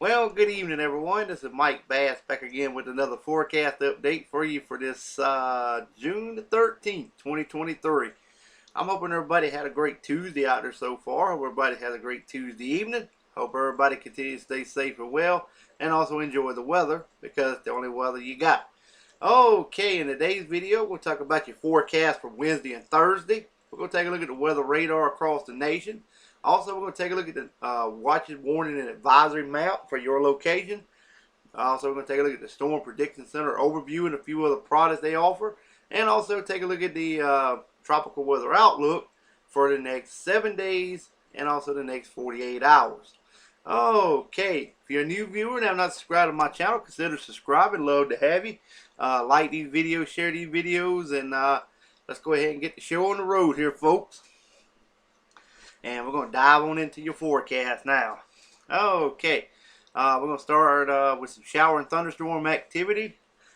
Well, good evening, everyone. This is Mike Bass back again with another forecast update for you for this June the 13th, 2023. I'm hoping everybody had a great Tuesday out there so far. Hope everybody has a great Tuesday evening. Hope everybody continues to stay safe and well and also enjoy the weather because it's the only weather you got. Okay, in today's video, we'll talk about your forecast for Wednesday and Thursday. We're going to take a look at the weather radar across the nation. Also, we're going to take a look at the watches, warning, and advisory map for your location. Also, we're going to take a look at the Storm Prediction Center overview and a few other products they offer. And also take a look at the tropical weather outlook for the next 7 days and also the next 48 hours. Okay, if you're a new viewer and have not subscribed to my channel, consider subscribing. Love to have you. Like these videos, share these videos, and let's go ahead and get the show on the road here, folks. And we're going to dive on into your forecast now. Okay, we're going to start with some shower and thunderstorm activity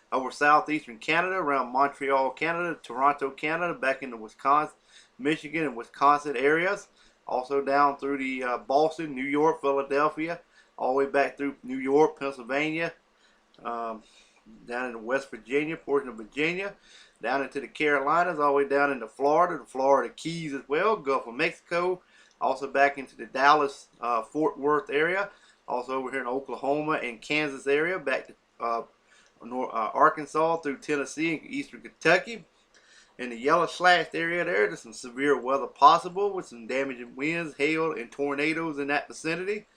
over southeastern Canada, around Montreal, Canada, Toronto, Canada, back into Wisconsin, Michigan, and Wisconsin areas. Also down through the Boston, New York, Philadelphia, all the way back through New York, Pennsylvania, down into West Virginia, portion of Virginia, down into the Carolinas, all the way down into Florida, the Florida Keys as well, Gulf of Mexico, also back into the Dallas, Fort Worth area, also over here in Oklahoma and Kansas area, back to Arkansas through Tennessee and eastern Kentucky. In the yellow slashed area there's some severe weather possible with some damaging winds, hail, and tornadoes in that vicinity.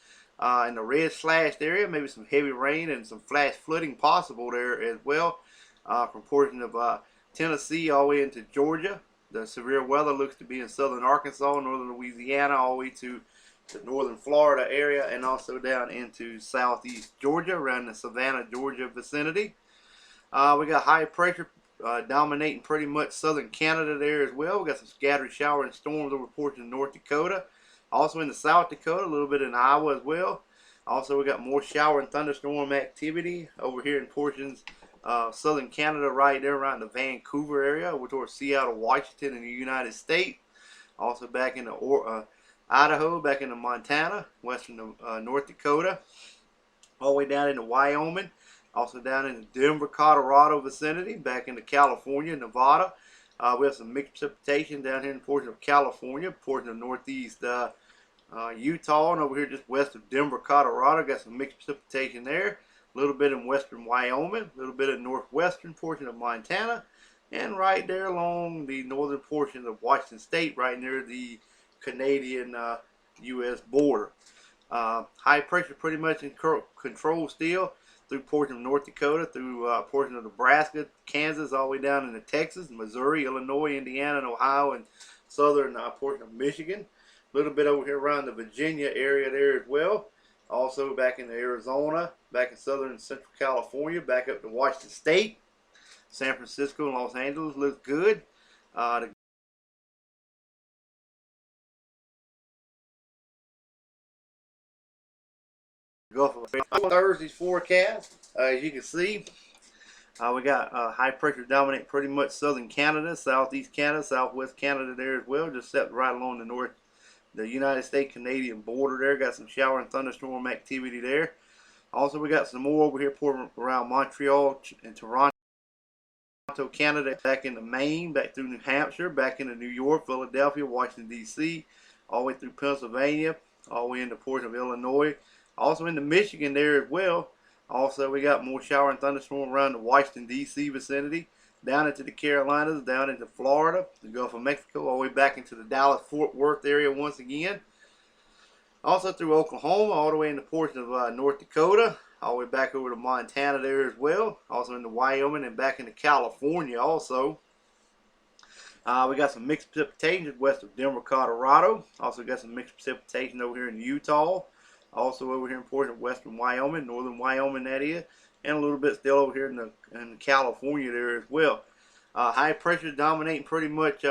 In the red slashed area, maybe some heavy rain and some flash flooding possible there as well, from portions of Tennessee all the way into Georgia. The severe weather looks to be in southern Arkansas, northern Louisiana, all the way to the northern Florida area, and also down into southeast Georgia, around the Savannah, Georgia vicinity. We got high pressure dominating pretty much southern Canada there as well. We got some scattered shower and storms over portions of North Dakota. Also in the South Dakota, a little bit in Iowa as well. Also, we got more shower and thunderstorm activity over here in portions southern Canada, right there around the Vancouver area, over towards Seattle, Washington in the United States. Also back into Idaho, back into Montana, western North Dakota, all the way down into Wyoming. Also down in the Denver, Colorado vicinity, back into California, Nevada. We have some mixed precipitation down here in portion of California, portion of northeast Utah, and over here just west of Denver, Colorado. Got some mixed precipitation there. A little bit in western Wyoming, a little bit in northwestern portion of Montana, and right there along the northern portion of Washington State, right near the Canadian U.S. border. High pressure pretty much in control still through portion of North Dakota, through portion of Nebraska, Kansas, all the way down into Texas, Missouri, Illinois, Indiana, and Ohio, and southern portion of Michigan. A little bit over here around the Virginia area there as well. Also back in Arizona, back in southern and central California, back up to Washington State, San Francisco and Los Angeles looks good. The Gulf of Thursday's forecast, as you can see, we got high pressure dominate pretty much southern Canada, southeast Canada, southwest Canada there as well, just set right along the United States Canadian border there. Got some shower and thunderstorm activity there. Also, we got some more over here around Montreal and Toronto, Canada, back into Maine, back through New Hampshire, back into New York, Philadelphia, Washington, D.C., all the way through Pennsylvania, all the way into portion of Illinois. Also into Michigan there as well. Also, we got more shower and thunderstorm around the Washington, D.C. vicinity, down into the Carolinas, down into Florida, the Gulf of Mexico, all the way back into the Dallas, Fort Worth area once again. Also through Oklahoma, all the way into portion of North Dakota, all the way back over to Montana there as well. Also into Wyoming and back into California also. We got some mixed precipitation west of Denver, Colorado. Also got some mixed precipitation over here in Utah. Also over here in portion of western Wyoming, northern Wyoming that is. And a little bit still over here in California there as well. High pressure dominating pretty much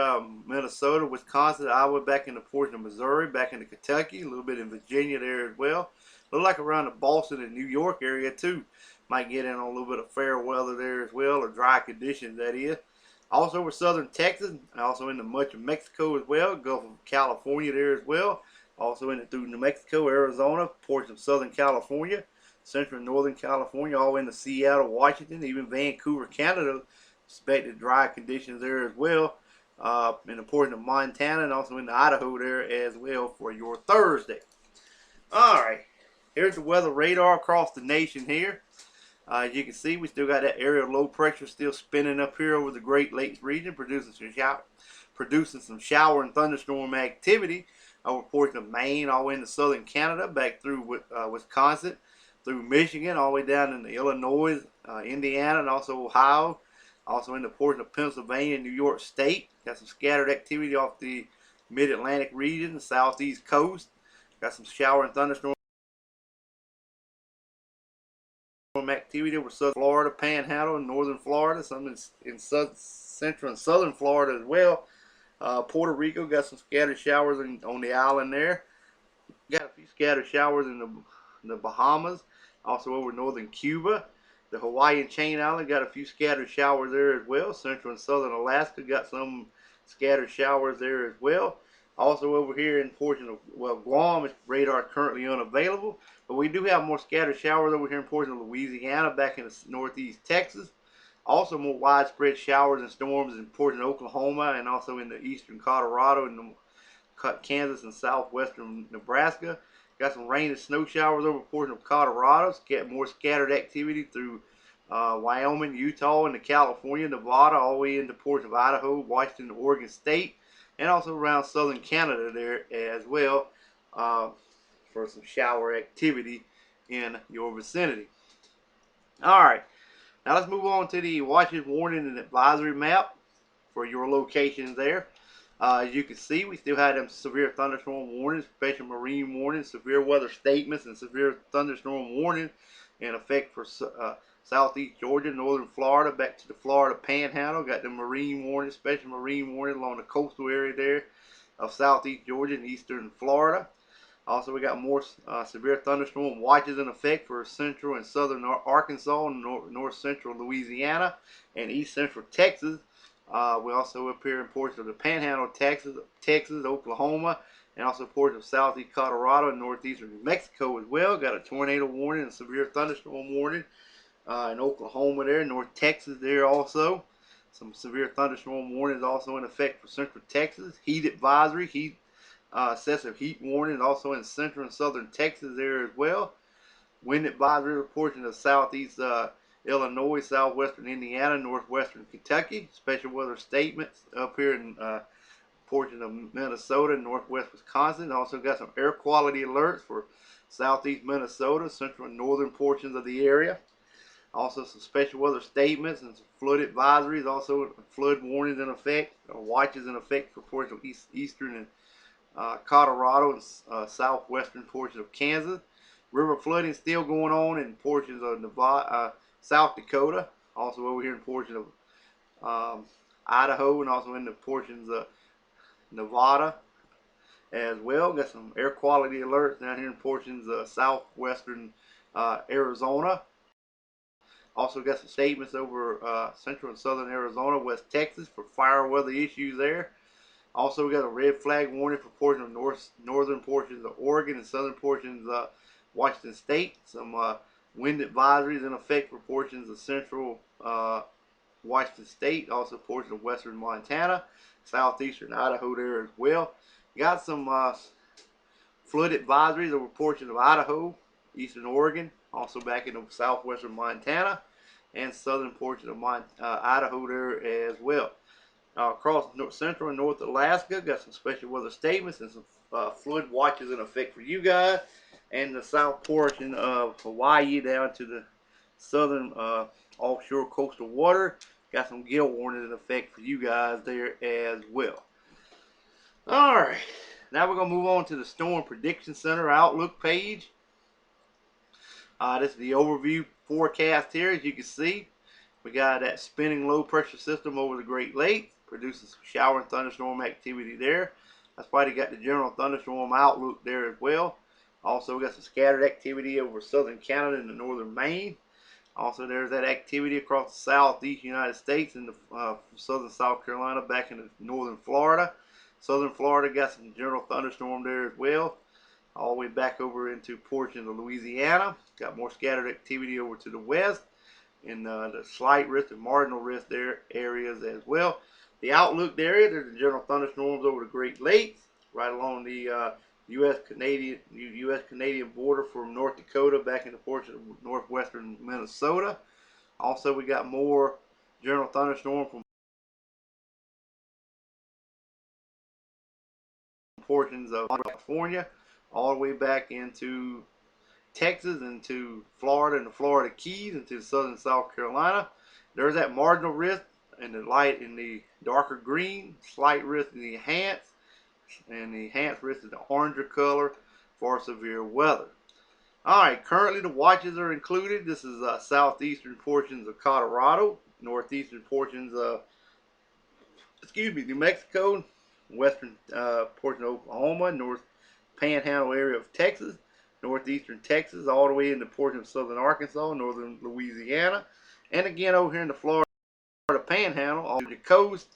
Minnesota, Wisconsin, Iowa, back in the portion of Missouri, back into Kentucky, a little bit in Virginia there as well. Look like around the Boston and New York area too. Might get in on a little bit of fair weather there as well, or dry conditions that is. Also over southern Texas, also into much of Mexico as well, Gulf of California there as well. Also into through New Mexico, Arizona, portions of southern California. central and northern California, all into Seattle, Washington, even Vancouver, Canada. Expected dry conditions there as well. In the portion of Montana and also in the Idaho there as well for your Thursday. Alright, here's the weather radar across the nation here. As you can see, we still got that area of low pressure still spinning up here over the Great Lakes region, producing some shower and thunderstorm activity over portion of Maine, all the way into southern Canada, back through Wisconsin, through Michigan, all the way down into Illinois, Indiana, and also Ohio. Also in the portion of Pennsylvania and New York State. Got some scattered activity off the mid-Atlantic region, the southeast coast. Got some shower and thunderstorm activity over southern Florida, Panhandle, and northern Florida. Some in central and southern Florida as well. Puerto Rico got some scattered showers on the island there. Got a few scattered showers in the Bahamas. Also over northern Cuba. The Hawaiian Chain Island got a few scattered showers there as well. Central and southern Alaska got some scattered showers there as well. Also over here in portion of, well, Guam, radar currently unavailable. But we do have more scattered showers over here in portion of Louisiana, back in northeast Texas. Also more widespread showers and storms in portion of Oklahoma and also in the eastern Colorado and Kansas and southwestern Nebraska. Got some rain and snow showers over a portion of Colorado. Get more scattered activity through Wyoming, Utah, into California, Nevada, all the way into portion of Idaho, Washington, Oregon State, and also around southern Canada there as well for some shower activity in your vicinity. Alright, now let's move on to the watches, warning, and advisory map for your locations there. As you can see, we still have them severe thunderstorm warnings, special marine warnings, severe weather statements, and severe thunderstorm warnings in effect for southeast Georgia, northern Florida, back to the Florida Panhandle. Got the marine warning, special marine warning along the coastal area there of southeast Georgia and eastern Florida. Also, we got more severe thunderstorm watches in effect for central and southern Arkansas, north central Louisiana, and east central Texas. We also appear in portions of the Panhandle, Texas, Oklahoma, and also portions of southeast Colorado and northeastern New Mexico as well. Got a tornado warning and severe thunderstorm warning in Oklahoma there, North Texas there also. Some severe thunderstorm warnings also in effect for central Texas. Heat advisory, excessive heat warning also in central and southern Texas there as well. Wind advisory portion of southeast Illinois, southwestern Indiana, northwestern Kentucky. Special weather statements up here in portion of Minnesota, northwest Wisconsin. Also got some air quality alerts for southeast Minnesota, central and northern portions of the area. Also some special weather statements and some flood advisories. Also flood warnings in effect, watches in effect for portions of eastern and Colorado and southwestern portions of Kansas. River flooding still going on in portions of Nevada, South Dakota, also over here in portions of Idaho, and also in the portions of Nevada as well. Got some air quality alerts down here in portions of southwestern Arizona. Also got some statements over central and southern Arizona, West Texas for fire weather issues there. Also, we got a red flag warning for portions of northern portions of Oregon and southern portions of Washington State. Some wind advisories in effect for portions of central Washington State. Also, portions of western Montana, southeastern Idaho there as well. Got some flood advisories over portions of Idaho, eastern Oregon, also back into southwestern Montana, and southern portions of Idaho there as well. Across central and north Alaska, got some special weather statements and some flood watches in effect for you guys. And the south portion of Hawaii down to the southern offshore coastal water, got some gale warnings in effect for you guys there as well. Alright, now we're going to move on to the Storm Prediction Center Outlook page. This is the overview forecast here. As you can see, we got that spinning low pressure system over the Great Lakes, producing some shower and thunderstorm activity there. That's why they got the general thunderstorm outlook there as well. Also, we got some scattered activity over southern Canada and the northern Maine. Also, there's that activity across the southeast United States and the southern South Carolina back into northern Florida. Southern Florida got some general thunderstorm there as well. all the way back over into portions of Louisiana. Got more scattered activity over to the west, and the slight risk and marginal risk there areas as well. The outlook area, there's the general thunderstorms over the Great Lakes, right along the U.S. Canadian border from North Dakota back into portion of northwestern Minnesota. Also, we got more general thunderstorm from portions of California all the way back into Texas, into Florida and the Florida Keys, into southern South Carolina. There's that marginal risk in the light in the darker green, slight risk in the enhanced, and the enhanced risk is the oranger color for severe weather. Alright, currently the watches are included. This is southeastern portions of Colorado, northeastern portions of New Mexico, western portion of Oklahoma, north panhandle area of Texas, northeastern Texas, all the way into portion of southern Arkansas, northern Louisiana, and again over here in the Florida panhandle, all the coast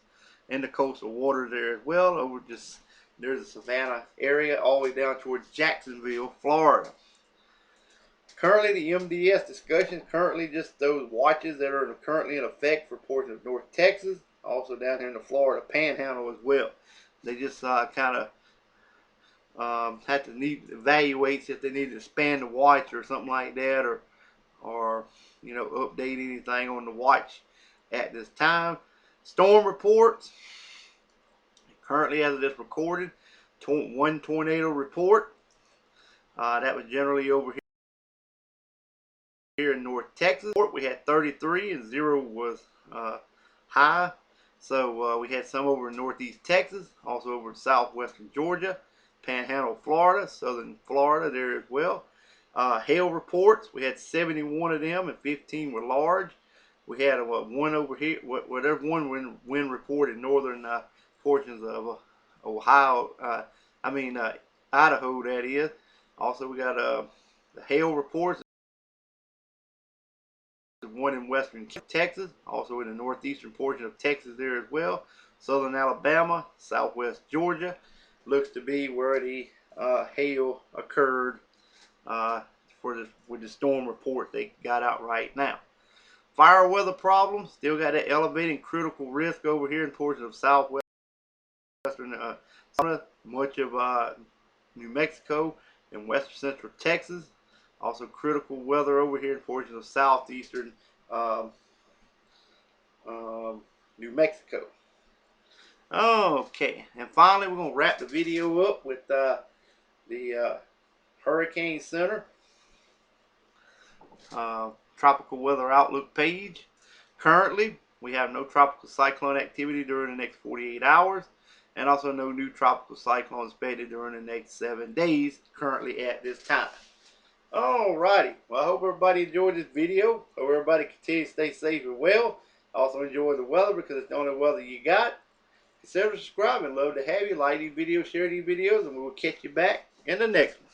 and the coastal waters there as well. Over just there's the Savannah area all the way down towards Jacksonville, Florida. Currently, the MDS discussion, currently just those watches that are currently in effect for portions of North Texas, also down here in the Florida panhandle as well. They just kind of have to evaluate if they need to expand the watch or something like that, or you know, update anything on the watch at this time. Storm reports. Currently, as of this recorded, one tornado report. That was generally over here in North Texas. We had 33 and 0 was high. So we had some over in northeast Texas, also over in southwestern Georgia, panhandle Florida, southern Florida there as well. Hail reports, we had 71 of them and 15 were large. We had one over here, whatever one wind report in northern portions of Ohio, Idaho that is. Also we got the hail reports. One in western Texas, also in the northeastern portion of Texas there as well. Southern Alabama, southwest Georgia, looks to be where the hail occurred with the storm report they got out right now. Fire weather problems, still got that elevating critical risk over here in portions of southwestern much of New Mexico and western central Texas. Also critical weather over here in portions of southeastern New Mexico. Okay, and finally we're going to wrap the video up with the Hurricane Center tropical weather outlook page. Currently, we have no tropical cyclone activity during the next 48 hours, and also no new tropical cyclones expected during the next 7 days currently at this time. Alrighty, well I hope everybody enjoyed this video. Hope everybody continues to stay safe and well. Also enjoy the weather because it's the only weather you got. Consider subscribing. Love to have you. Like these videos, share these videos, and we will catch you back in the next one.